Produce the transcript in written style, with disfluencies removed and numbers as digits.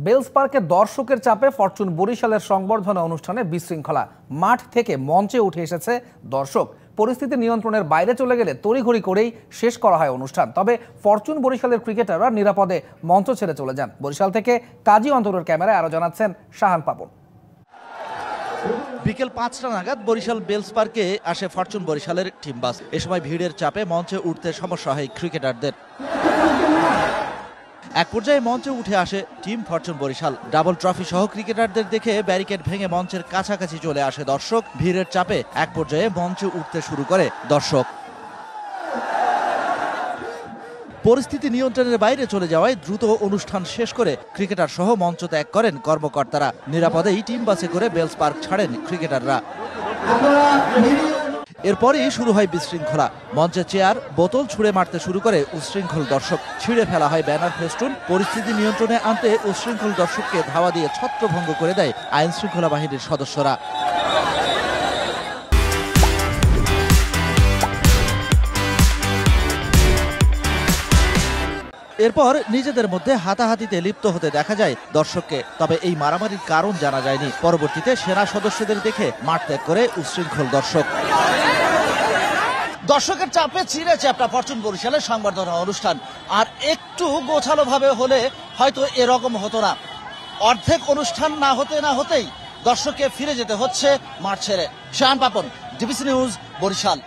Bells পার্কে দর্শকের চাপে ফরচুন বরিশালের সংবর্ধনা অনুষ্ঠানে বিশৃঙ্খলা। মাঠ থেকে মঞ্চে উঠে এসেছে দর্শক। পরিস্থিতি নিয়ন্ত্রণের বাইরে চলে গেলে তড়িঘড়ি করেই শেষ করা হয় অনুষ্ঠান। তবে ফরচুন বরিশালের ক্রিকেটাররা নিরাপদে মঞ্চ ছেড়ে চলে যান। বরিশাল থেকে কাজী অন্তরের ক্যামেরায় আরো জানাচ্ছেন শাহান পাপন। বিকেল ৫টা নাগাদ বরিশাল বেলস পার্কে আসে ফরচুন বরিশালের টিম বাস। এ সময় ভিড়ের চাপে মঞ্চে উঠতে সমস্যা হয় ক্রিকেটারদের। এক পর্যায়ে মঞ্চে উঠে আসে team Fortune Barishal. Double trophy সহ ক্রিকেটারদের দেখে ব্যারিকেড ভেঙে মঞ্চের কাছাকাছি চলে আসে দর্শক। ভিড়ের চাপে এক পর্যায়ে মঞ্চে উঠতে শুরু করে দর্শক। পরিস্থিতি নিয়ন্ত্রণের বাইরে চলে যাওয়ায় দ্রুত অনুষ্ঠান শেষ করে ক্রিকেটার সহ মঞ্চ ত্যাগ করেন কর্মকর্তারা। নিরাপদেই টিম বাসে করে বেলস পার্ক ছাড়েন ক্রিকেটাররা। এরপরই শুরু হয় বিশৃঙ্খলা। মঞ্চে চেয়ার বোতল ছুঁড়ে মারতে শুরু করে উচ্ছৃঙ্খল দর্শক। ছিঁড়ে ফেলা হয় ব্যানার ফেস্টুন। পরিস্থিতি নিয়ন্ত্রণে আনতে উচ্ছৃঙ্খল দর্শককে ধাওয়া দিয়ে ছত্রভঙ্গ করে দেয় আইন শৃঙ্খলা বাহিনীর সদস্যরা। এরপর নিজেদের মধ্যে হাতাহাতিতে লিপ্ত হতে দেখা যায় দর্শককে। তবে এই মারামারির কারণ জানা যায়নি। পরবর্তীতে সেনা সদস্যদের দেখে মাঠ ত্যাগ করে উচ্ছৃঙ্খল দর্শক। দর্শকের চাপে ছিঁড়ে চ্যাপ্টা ফরচুন বরিশালের সংবর্ধনা অনুষ্ঠান। আর একটু গোছালো ভাবে হলে হয়তো এরকম হতো না। অর্ধেক অনুষ্ঠান না হতেই দর্শককে ফিরে যেতে হচ্ছে মাঠ ছেড়ে। Shahan Papon, DBC news, Barishal.